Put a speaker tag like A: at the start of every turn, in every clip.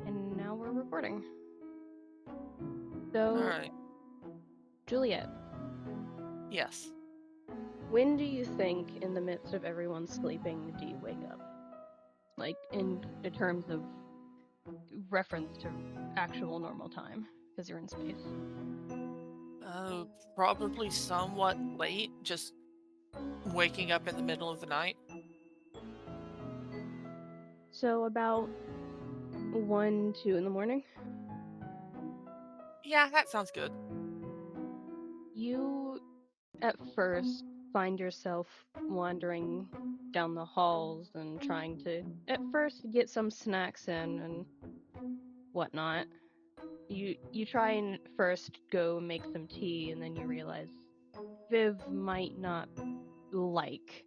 A: And now we're recording. So,
B: Alright.
A: Juliet,
B: Yes.
A: when do you think, in the midst of everyone sleeping, do you wake up? Like, in terms of reference to actual normal time, because you're in space.
B: Uh, Probably somewhat late, just waking up in the middle of the night.
A: So, about 1, 2 in the morning,
B: Yeah, that sounds good.
A: you at first find yourself wandering down the halls and trying to, at first, get some snacks in and whatnot. You try and first go make some tea, and then you realize Viv might not like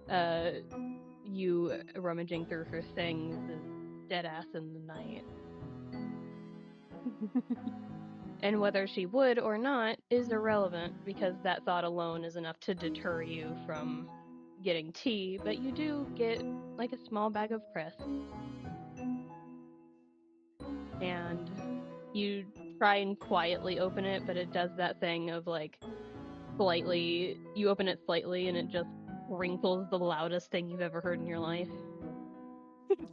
A: uh you rummaging through her things dead ass in the night. And whether she would or not is irrelevant because that thought alone is enough to deter you from getting tea, but you do get like a small bag of crisps and you try and quietly open it, but it does that thing of like slightly, you open it slightly and it just wrinkles the loudest thing you've ever heard in your life.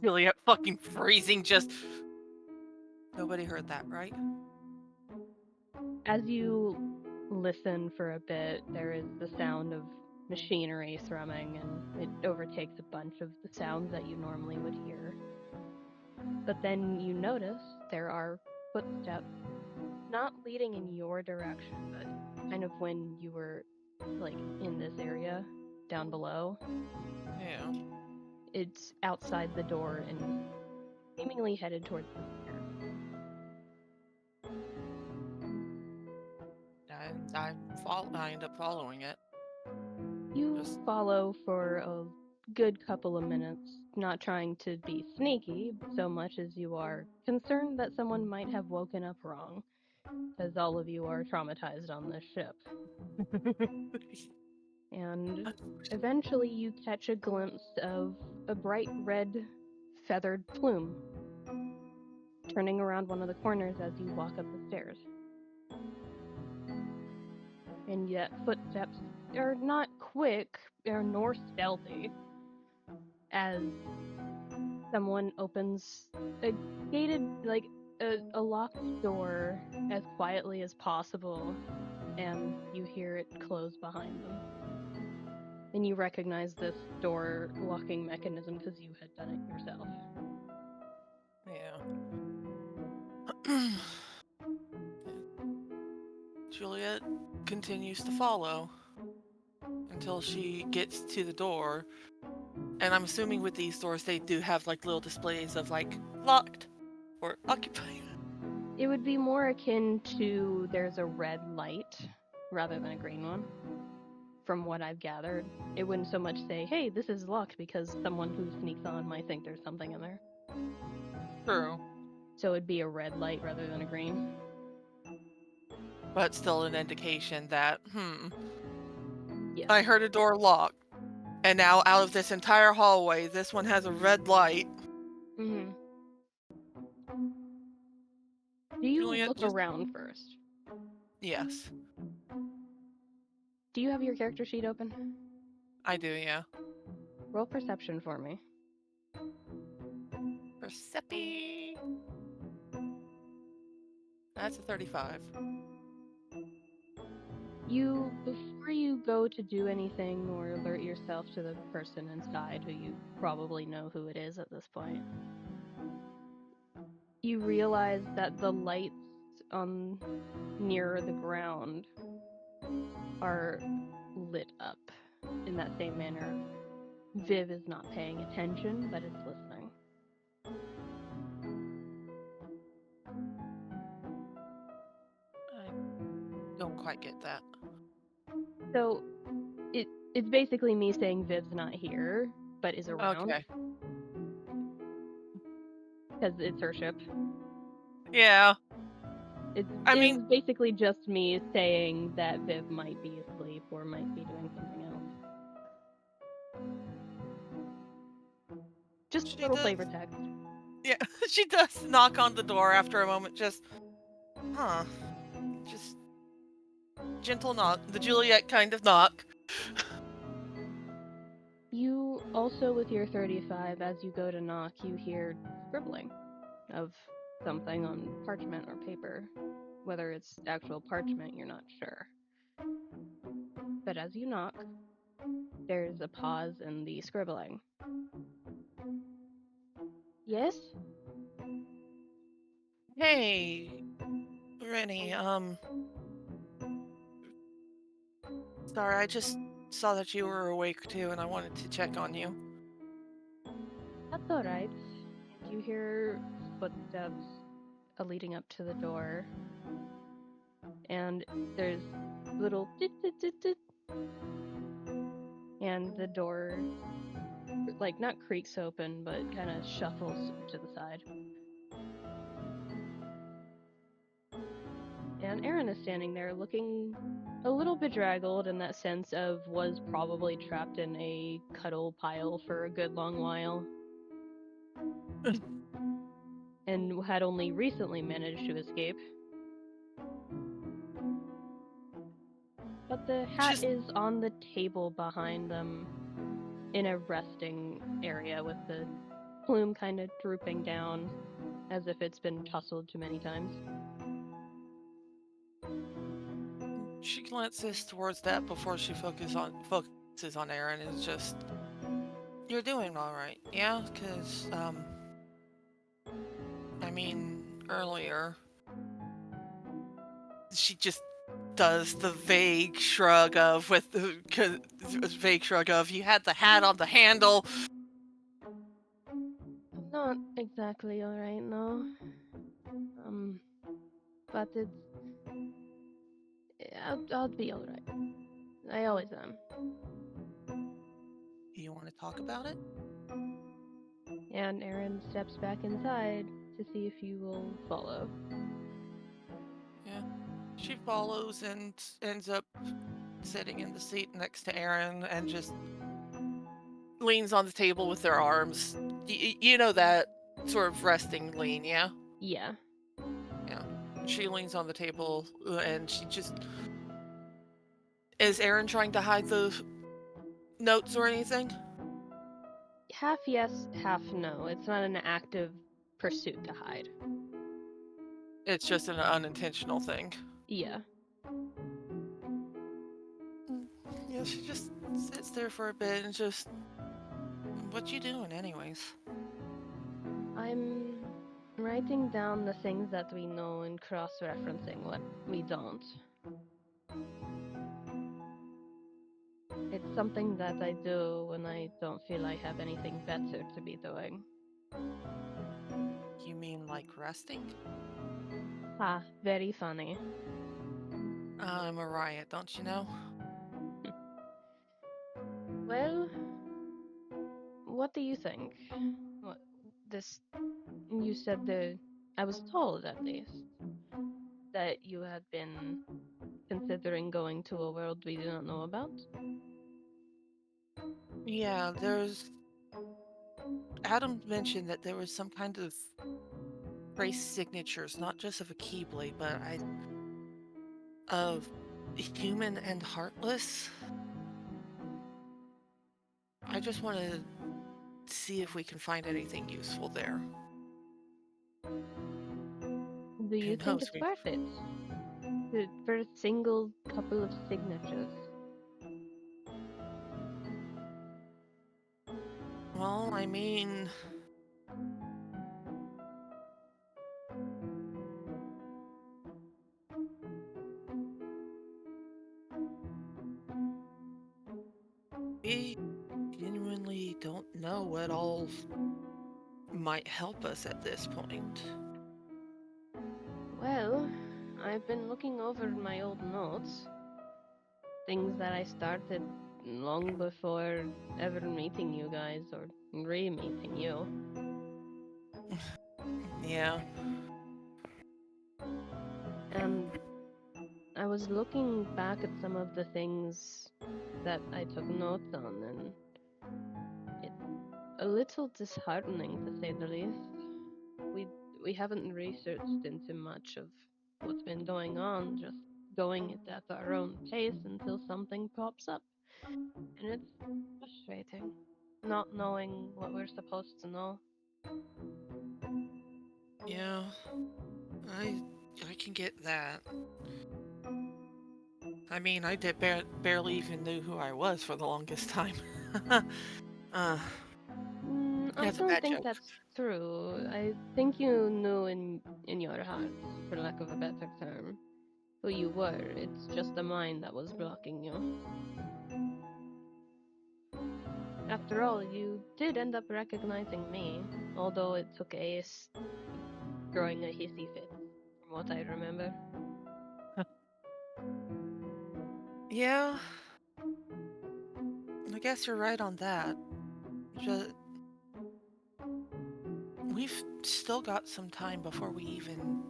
B: Juliet fucking freezing, just... Nobody heard that, right?
A: As you listen for a bit, there is the sound of machinery thrumming, and it overtakes a bunch of the sounds that you normally would hear. But then you notice there are footsteps, not leading in your direction, but kind of when you were like in this area down below.
B: Yeah.
A: It's outside the door and seemingly headed towards the stairs.
B: I end up following it.
A: You
B: Just...
A: follow for a good couple of minutes, not trying to be sneaky so much as you are concerned that someone might have woken up wrong, because all of you are traumatized on this ship. And eventually you catch a glimpse of a bright red feathered plume turning around one of the corners as you walk up the stairs. And yet footsteps are not quick nor stealthy, as someone opens a gated, like a locked door as quietly as possible, and you hear it close behind them. And you recognize this door locking mechanism because you had done it yourself.
B: Yeah. Juliet continues to follow until she gets to the door. And I'm assuming with these doors, they do have like little displays of like locked or occupied.
A: It would be more akin to there's a red light rather than a green one, from what I've gathered. It wouldn't so much say, hey, this is locked, because someone who sneaks on might think there's something in there.
B: True.
A: So it'd be a red light rather than a green.
B: But still an indication that,
A: Yes.
B: I heard a door lock. And now out of this entire hallway, this one has a red light.
A: Mm-hmm. Do you
B: Juliet
A: look
B: just...
A: around first?
B: Yes.
A: Do you have your character sheet open?
B: I do, yeah.
A: Roll perception for me.
B: Persepi. That's a 35.
A: Before you go to do anything or alert yourself to the person inside, who you probably know who it is at this point, you realize that the lights on near the ground are lit up in that same manner. Viv is not paying attention, but is listening.
B: I don't quite get that.
A: So it's basically me saying Viv's not here, but is around,
B: Okay.
A: because it's her ship.
B: Yeah.
A: It's
B: I
A: it
B: mean,
A: is basically just me saying that Viv might be asleep or might be doing something else. Just a
B: she
A: little
B: does.
A: flavor text.
B: Yeah, she does knock on the door after a moment, just, huh, just gentle knock, the Juliet kind of knock.
A: You also, with your 35, as you go to knock, you hear scribbling of something on parchment or paper. Whether it's actual parchment, you're not sure. But as you knock, there's a pause in the scribbling. Yes?
B: Hey, Rennie, sorry, I just saw that you were awake too, and I wanted to check on you.
A: That's alright. And you hear footsteps leading up to the door, and there's little dit dit dit dit, and the door, like, not creaks open, but kind of shuffles to the side. And Aaron is standing there looking a little bedraggled in that sense of was probably trapped in a cuddle pile for a good long while and had only recently managed to escape. But the hat
B: Just,
A: is on the table behind them in a resting area with the plume kind of drooping down as if it's been tousled too many times.
B: she glances towards that before she focuses on Aaron. Is just, you're doing all right, yeah? Because, I mean, earlier she just does the vague shrug of vague shrug of you had the hat on the handle.
A: I'm not exactly alright, no. Um, but I'll be alright. I always am.
B: You want to talk about it?
A: And Aaron steps back inside to see if you will follow.
B: Yeah. She follows and ends up sitting in the seat next to Aaron and just leans on the table with their arms. You know that sort of resting lean, yeah?
A: Yeah.
B: Yeah. She leans on the table and she just. Is Aaron trying to hide the notes or anything?
A: Half yes, half no. It's not an active pursuit to hide.
B: It's just an unintentional thing.
A: Yeah.
B: Mm, yeah, she just sits there for a bit and just. What you doing, anyways?
A: I'm writing down the things that we know and cross referencing what we don't. It's something that I do when I don't feel I have anything better to be doing.
B: You mean like resting?
A: Ah, very funny.
B: I'm a riot, don't you know?
A: Well, what do you think? What this you said the I was told at least that you had been considering going to a world we do not know about.
B: Yeah, there's. Adam mentioned that there was some kind of trace signatures, not just of a Keyblade, but of human and heartless. I just want to see if we can find anything useful there.
A: Do
B: Who
A: you think
B: knows?
A: it's worth it? For a single couple of signatures?
B: Well, I mean, we genuinely don't know what all might help us at this point.
A: Well, I've been looking over my old notes, things that I started long before ever meeting you guys or re-meeting you.
B: Yeah.
A: And I was looking back at some of the things that I took notes on, and it's a little disheartening to say the least. We haven't researched into much of what's been going on, just going it at our own pace until something pops up. And it's frustrating, not knowing what we're supposed to know.
B: Yeah, I I can get that. I mean, I did barely even knew who I was for the longest time. uh,
A: I
B: that's a
A: don't
B: bad
A: think
B: joke.
A: that's true. I think you knew in your heart, for lack of a better term, who you were. It's just the mind that was blocking you. After all, you did end up recognizing me, although it took Ace throwing a hissy fit, from what I remember.
B: Yeah, I guess you're right on that. Just, we've still got some time before we even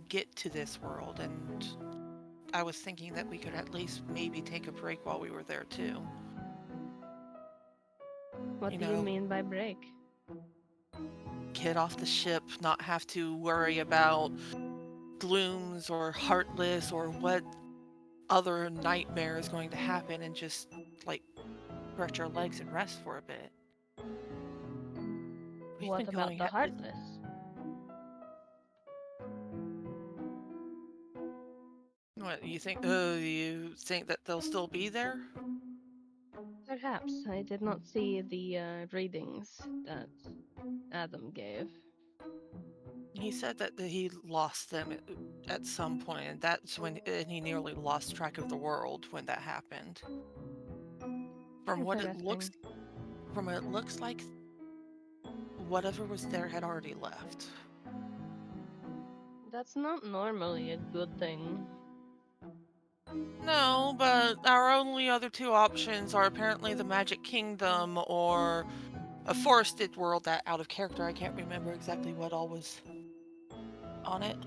B: get to this world, and I was thinking that we could at least maybe take a break while we were there too.
A: What
B: You
A: do you
B: know,
A: mean by break?
B: get off the ship, not have to worry about glooms or heartless or what other nightmare is going to happen, and just like stretch our legs and rest for a bit. We've
A: What
B: been
A: about
B: going
A: the
B: at this.
A: Heartless?
B: What you think? You think that they'll still be there?
A: Perhaps I did not see the readings that Adam gave.
B: He said that he lost them at some point, and that's when and he nearly lost track of the world when that happened. From what it looks,
A: Interesting.
B: from what it looks like, whatever was there had already left.
A: That's not normally a good thing.
B: No, but our only other two options are apparently the Magic Kingdom or a forested world. That out of character, I can't remember exactly what all was on it.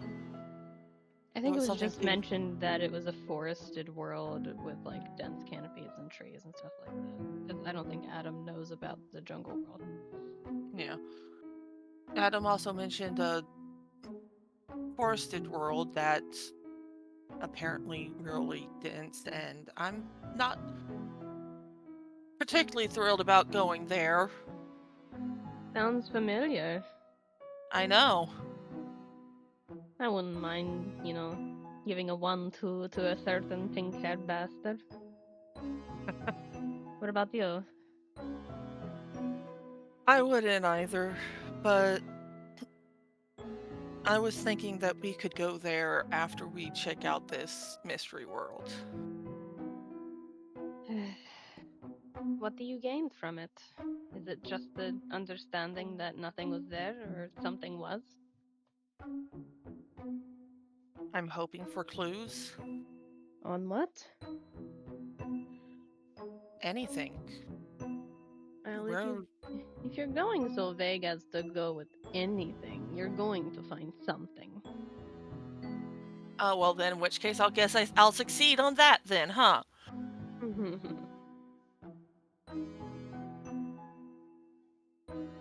A: I
B: It
A: think it
B: was
A: was
B: something
A: just
B: to,
A: mentioned that it was a forested world with like dense canopies and trees and stuff like that. Because I don't think Adam knows about the jungle world.
B: yeah. Adam also mentioned a forested world that's apparently really dense, and I'm not particularly thrilled about going there.
A: Sounds familiar.
B: I know.
A: I wouldn't mind, giving a 1-2 to a certain pink-haired bastard. What about you?
B: I wouldn't either, but I was thinking that we could go there after we check out this mystery world.
A: What do you gain from it? Is it just the understanding that nothing was there or something was?
B: I'm hoping for clues.
A: On what?
B: Anything.
A: Well,
B: Where
A: if you're going so vague as to go with anything, you're going to find something.
B: well then in which case I'll guess I'll succeed on that then, huh?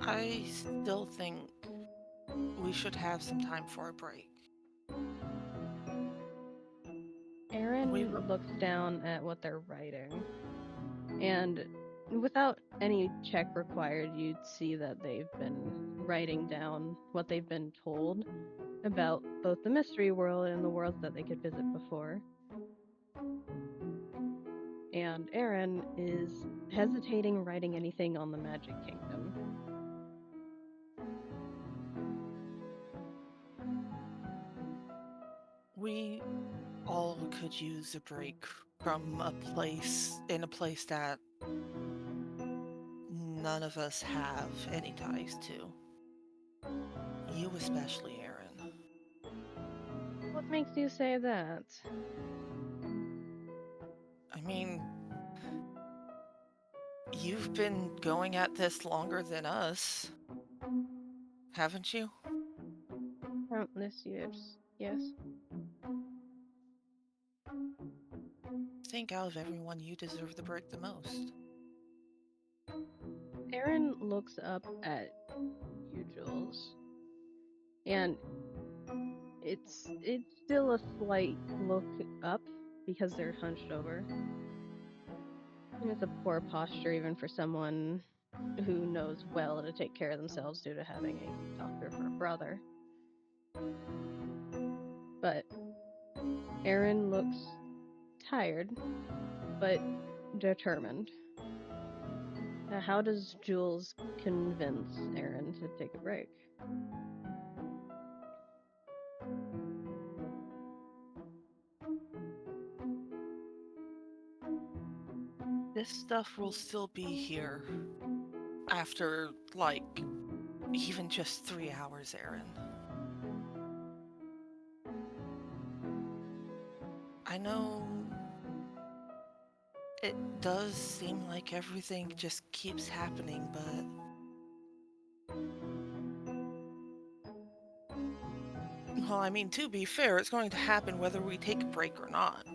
B: I still think we should have some time for a break. We
A: Aaron
B: were
A: looks down at what they're writing, and without any check required, you'd see that they've been writing down what they've been told about both the mystery world and the worlds that they could visit before. And Aaron is hesitating writing anything on the Magic Kingdom.
B: we all could use a break from a place that none of us have any ties to. You especially, Aaron.
A: What makes you say that?
B: I mean, you've been going at this longer than us, haven't you?
A: Countless years, yes.
B: I think out of everyone, you deserve the break the most.
A: Aaron looks up at you, Jules, And it's still a slight look up because they're hunched over. And it's a poor posture even for someone who knows well to take care of themselves due to having a doctor for a brother. But Aaron looks tired, but determined. How does Jules convince Aaron to take a break?
B: This stuff will still be here after, like, even just 3 hours, Aaron. I know it does seem like everything just keeps happening, but well, I mean, to be fair, it's going to happen whether we take a break or not.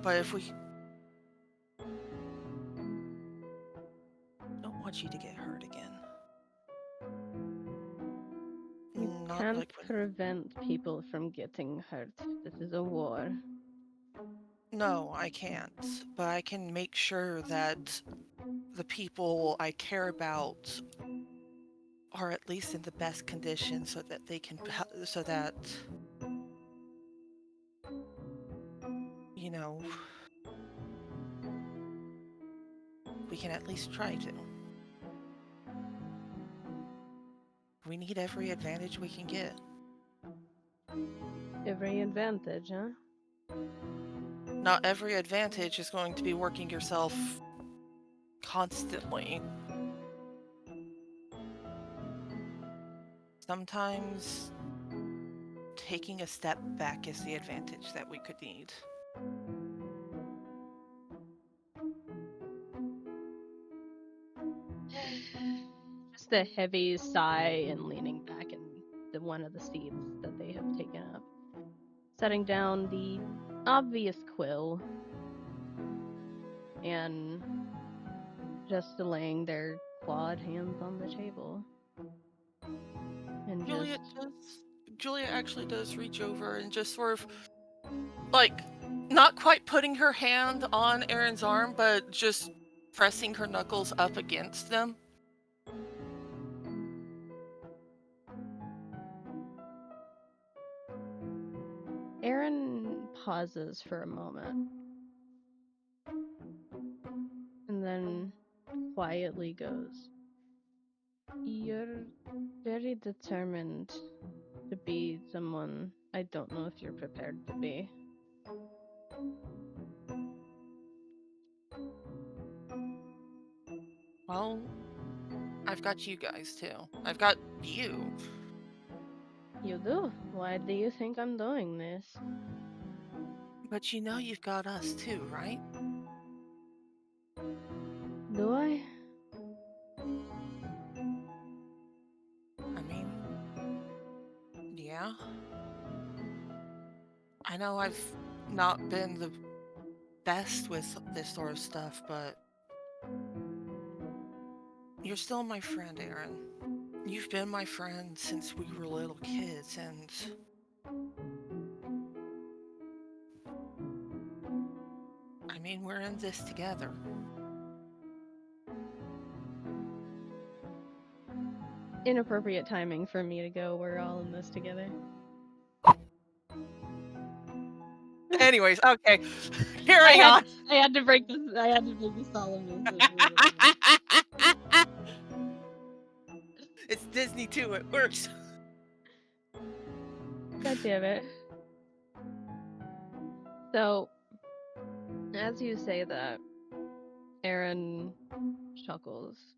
B: But if we don't want you to get hurt again.
A: You
B: Not
A: can't
B: like when...
A: prevent people from getting hurt. This is a war.
B: No, I can't. But I can make sure that the people I care about are at least in the best condition so that they can, so that, you know, we can at least try to. We need every advantage we can get.
A: Every advantage, huh?
B: Not every advantage is going to be working yourself constantly. Sometimes taking a step back is the advantage that we could need.
A: Just a heavy sigh and leaning back in one of the seats that they have taken up. Setting down the obvious quill and just laying their clawed hands on the table. And
B: Julia actually does reach over and just sort of, like, not quite putting her hand on Aaron's arm, but just pressing her knuckles up against them.
A: Aaron pauses for a moment and then quietly goes, "You're very determined to be someone I don't know if you're prepared to be."
B: Well, I've got you guys too. I've got you.
A: You do? Why do you think I'm doing this?
B: But you know you've got us too, right?
A: Do I?
B: I mean, yeah. I know I've not been the best with this sort of stuff, but you're still my friend, Aaron. You've been my friend since we were little kids, and I mean, we're in this together.
A: Inappropriate timing for me to go, we're all in this together.
B: Anyways, okay. Carry on.
A: I had to break this. I had to break the solemnness of the little bit.
B: It's Disney too, it works.
A: God damn it. So, as you say that, Aaron chuckles.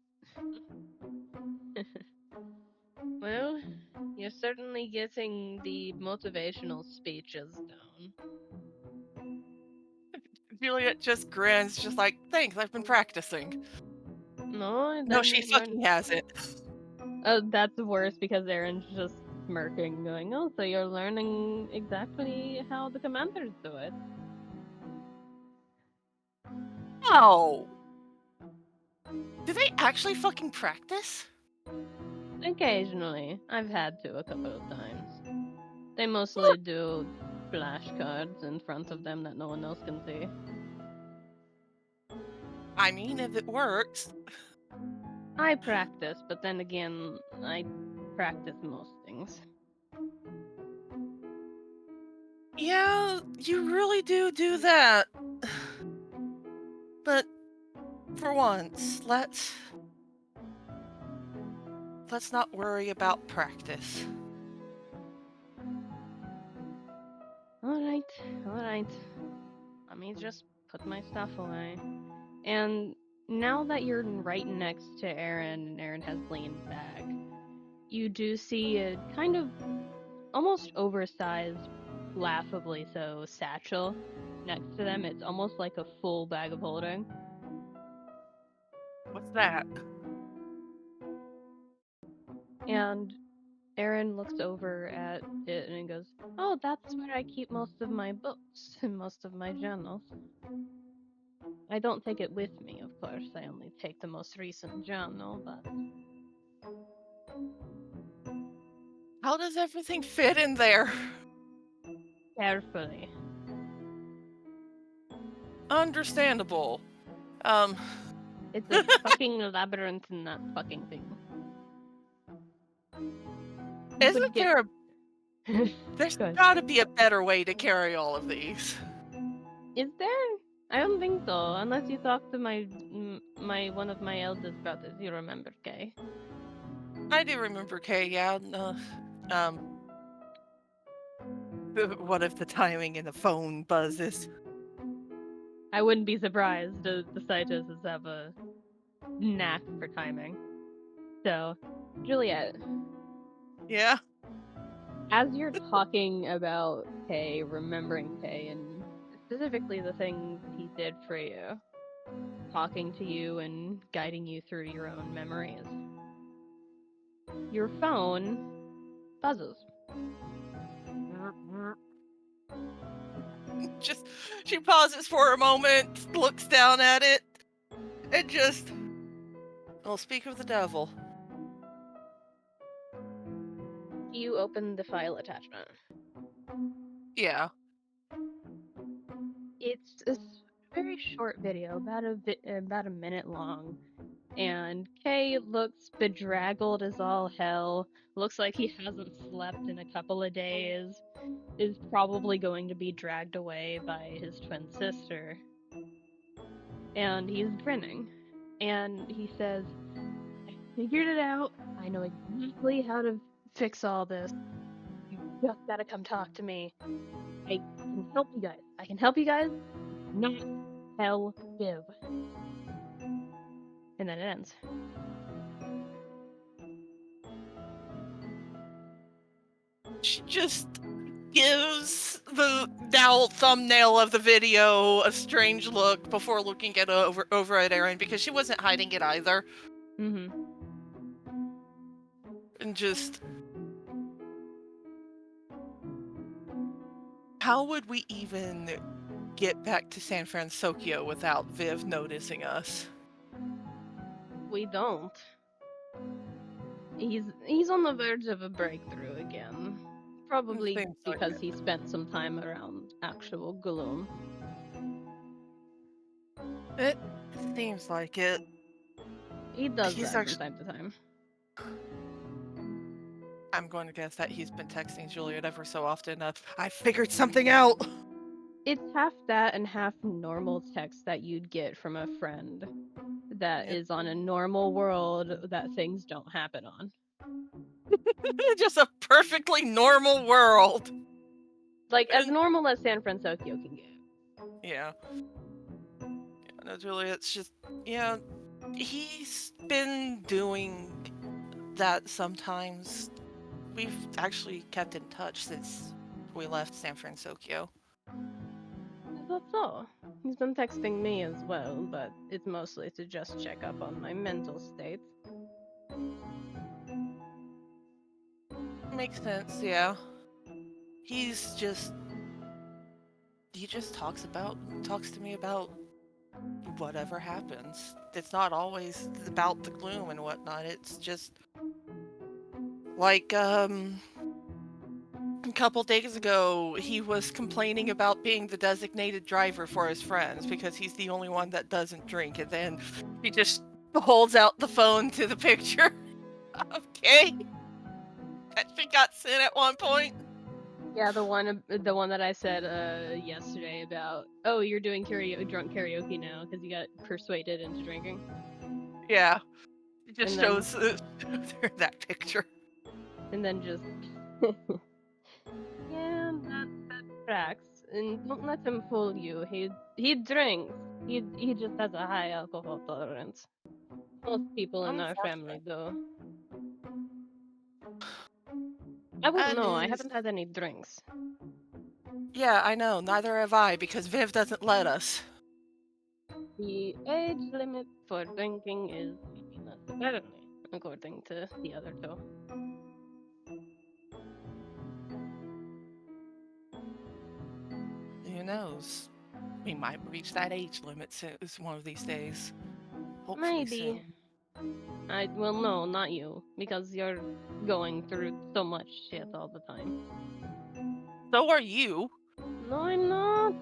A: Well, you're certainly getting the motivational speeches down.
B: Juliet just grins, just like, thanks, I've been practicing.
A: No,
B: No,
A: then
B: she
A: you're.
B: fucking hasn't.
A: Oh, that's worse because Aaron's just smirking, going, "Oh, so you're learning exactly how the commanders do it."
B: No! Do they actually fucking practice?
A: Occasionally. I've had to a couple of times. They mostly do flashcards in front of them that no one else can see.
B: I mean, if it works.
A: I practice, but then again, I practice most things.
B: Yeah, you really do that. But for once, let's not worry about practice.
A: Alright, alright. Let me just put my stuff away. And now that you're right next to Aaron and Aaron has leaned back, you do see a kind of almost oversized, laughably so, satchel next to them. It's almost like a full bag of holding.
B: What's that?
A: And Aaron looks over at it and goes, "Oh, that's where I keep most of my books and most of my journals. I don't take it with me, of course. I only take the most recent journal, but
B: How does everything fit in there?
A: carefully.
B: Understandable. Um,
A: It's a fucking labyrinth in that fucking thing. You would
B: isn't
A: get.
B: there there's
A: Good.
B: gotta be a better way to carry all of these.
A: Is there? I don't think so, unless you talk to my one of my eldest brothers. You remember, Kay?
B: I do remember Kay, yeah. Um, what if the timing in the phone buzzes?
A: I wouldn't be surprised. The Saitoses have a knack for timing. So, Juliet,
B: Yeah.
A: as you're talking about Kay, remembering Kay, and specifically the things he did for you, talking to you and guiding you through your own memories, your phone buzzes.
B: Just, she pauses for a moment, looks down at it, and just, well, speak of the devil.
A: You open the file attachment.
B: Yeah.
A: It's a very short video, about a minute long, and Kay looks bedraggled as all hell. Looks like he hasn't slept in a couple of days. Is probably going to be dragged away by his twin sister. And he's grinning. And he says, "I figured it out. I know exactly how to fix all this. You just gotta come talk to me. I can help you guys. I can help you guys. Not tell Viv." And then it ends.
B: She just gives the now thumbnail of the video a strange look before looking at over at Aaron because she wasn't hiding it either.
A: Mm-hmm.
B: And just, how would we even get back to San Francisco without Viv noticing us?
A: We don't. He's on the verge of a breakthrough again. Probably
B: Seems like
A: because
B: it.
A: he spent some time around actual gloom.
B: It seems like it.
A: He does
B: He's
A: that from
B: actually,
A: time to time.
B: I'm going to guess that he's been texting Juliet ever so often. I figured something out.
A: It's half that and half normal text that you'd get from a friend that
B: Yeah.
A: is on a normal world that things don't happen on.
B: Just a perfectly normal world.
A: Like, as
B: And
A: normal as San Francisco can get.
B: yeah. No, Juliet's just, yeah, he's been doing that sometimes. We've actually kept in touch since we left San Francisco.
A: I thought so. He's been texting me as well, but it's mostly to just check up on my mental state.
B: Makes sense, yeah. He's just, he just talks to me about whatever happens. It's not always about the gloom and whatnot. It's just Like, a couple days ago, he was complaining about being the designated driver for his friends because he's the only one that doesn't drink, and then he just holds out the phone to the picture of Kay that she got sent at one point.
A: Yeah, the one that I said yesterday about, oh, you're doing drunk karaoke now because you got persuaded into drinking,
B: Yeah, it just
A: and then
B: shows that picture.
A: just yeah, that tracks. And don't let him fool you. He drinks. He just has a high alcohol tolerance. Most people in our family
B: Unfortunate.
A: do. I wouldn't
B: That
A: know. I
B: is.
A: haven't had any drinks.
B: Yeah, I know. Neither have I because Viv doesn't let us.
A: The age limit for drinking is 18, apparently, according to the other two.
B: Who knows? We might reach that age limit soon, one of these days. Hopefully
A: Maybe.
B: soon.
A: Well, no, not you, because you're going through so much shit all the time.
B: So are you.
A: No, I'm not.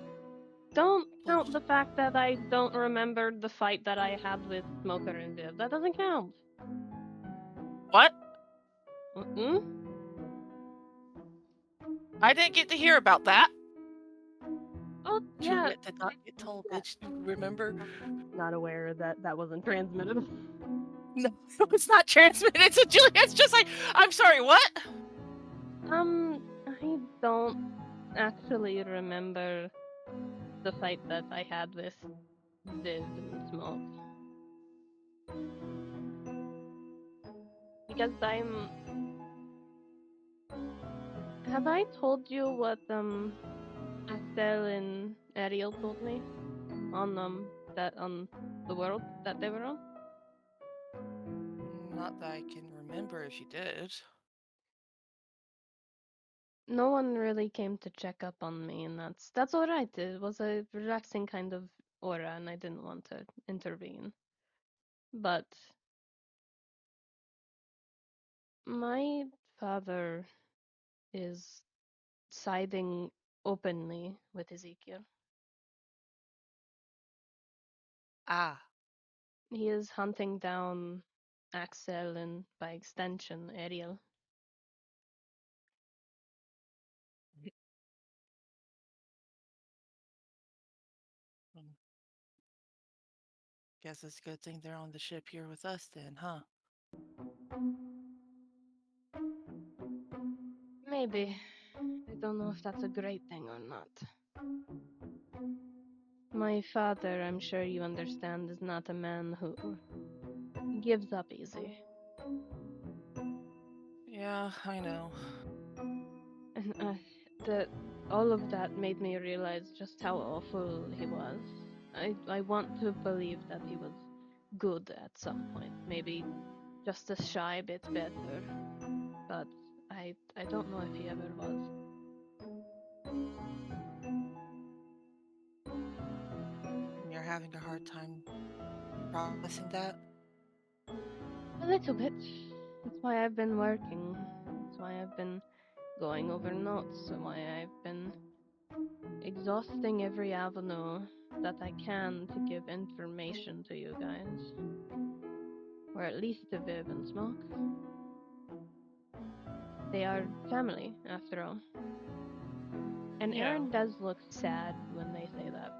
A: Don't count the
B: Bullshit.
A: fact that I don't remember the fight that I had with Smoker and Viv. That doesn't count.
B: What?
A: Mm-mm.
B: I didn't get to hear about that.
A: Oh, yeah.
B: Juliet did not get told.
A: Yeah.
B: Did you remember?
A: Not aware that that wasn't transmitted.
B: No, it's not transmitted to Juliet's just like, I'm sorry, what?
A: I don't actually remember the fight that I had with Viv and Smoke. Because have I told you what Axel and Ariel told me on that on the world that they were on?
B: Not that I can remember if you did.
A: No one really came to check up on me, and that's all right. It was a relaxing kind of aura, and I didn't want to intervene. But my father is siding openly with Ezekiel.
B: Ah,
A: He is hunting down Axel and, by extension, Ariel.
B: hmm, guess it's a good thing they're on the ship here with us then, huh?
A: Maybe. I don't know if that's a great thing or not. My father, I'm sure you understand, is not a man who gives up easy.
B: Yeah, I know.
A: And all of that made me realize just how awful he was. I want to believe that he was good at some point, maybe just a shy bit better, but I don't know if he ever was.
B: You're having a hard time processing that?
A: A little bit. That's why I've been working. That's why I've been going over notes, and why I've been exhausting every avenue that I can to give information to you guys. Or at least to Viv and Smoke. They are family, after all. And
B: Yeah.
A: Aaron does look sad when they say that.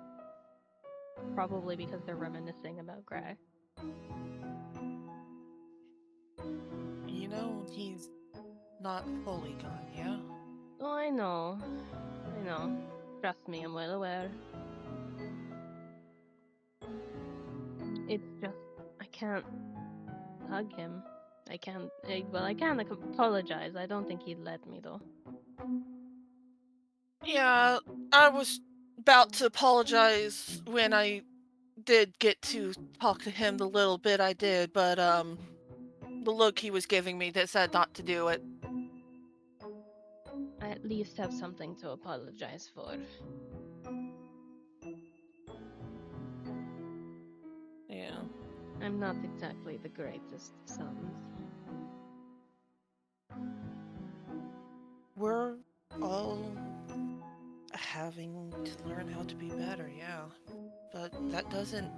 A: Probably because they're reminiscing about Gray.
B: You know, he's not fully gone, yeah?
A: Oh, I know. I know. Trust me, I'm well aware. It's just, I can't hug him. I can't, well, I can apologize. I don't think he'd let me, though.
B: Yeah, I was about to apologize when I did get to talk to him the little bit I did, but the look he was giving me that said not to do it.
A: I at least have something to apologize for.
B: Yeah.
A: I'm not exactly the greatest of sons.
B: We're all having to learn how to be better, yeah. But that doesn't.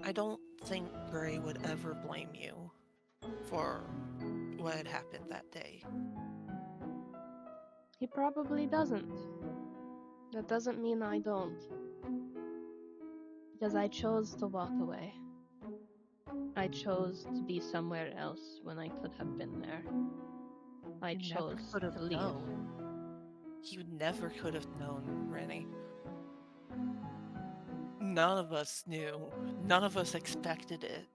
B: I don't think Gray would ever blame you for what had happened that day.
A: He probably doesn't. That doesn't mean I don't. Because I chose to walk away. I chose to be somewhere else when I could have been there. I
B: You never
A: chose
B: could have
A: to leave.
B: known. You never could have known, Rennie. None of us knew. None of us expected it.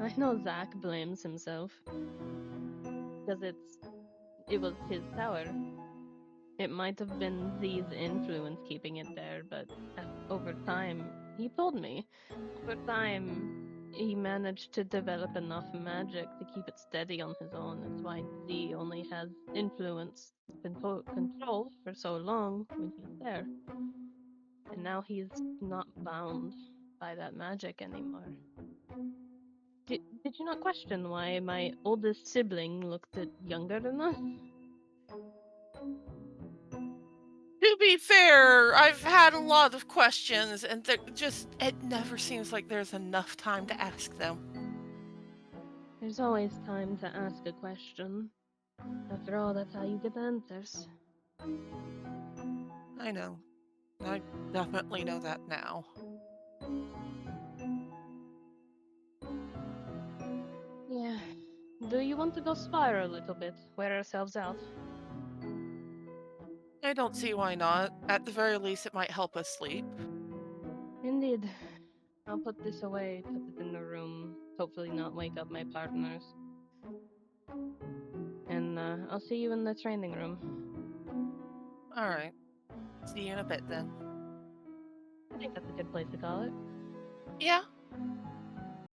A: I know Zach blames himself. Because it was his tower. It might have been Z's influence keeping it there, but over time, he told me, over time, he managed to develop enough magic to keep it steady on his own. It's why Z only has influence control for so long when he's there. And now he's not bound by that magic anymore. Did you not question why my oldest sibling looked younger than us?
B: To be fair, I've had a lot of questions, and it never seems like there's enough time to ask them.
A: There's always time to ask a question. After all, that's how you get answers.
B: I know. I definitely know that now.
A: Yeah. Do you want to go spiral a little bit? Wear ourselves out?
B: I don't see why not. At the very least, it might help us sleep.
A: Indeed. I'll put this away, put it in the room, hopefully not wake up my partners. And I'll see you in the training room.
B: Alright. See you in a bit then.
A: I think that's a good place to call it.
B: Yeah,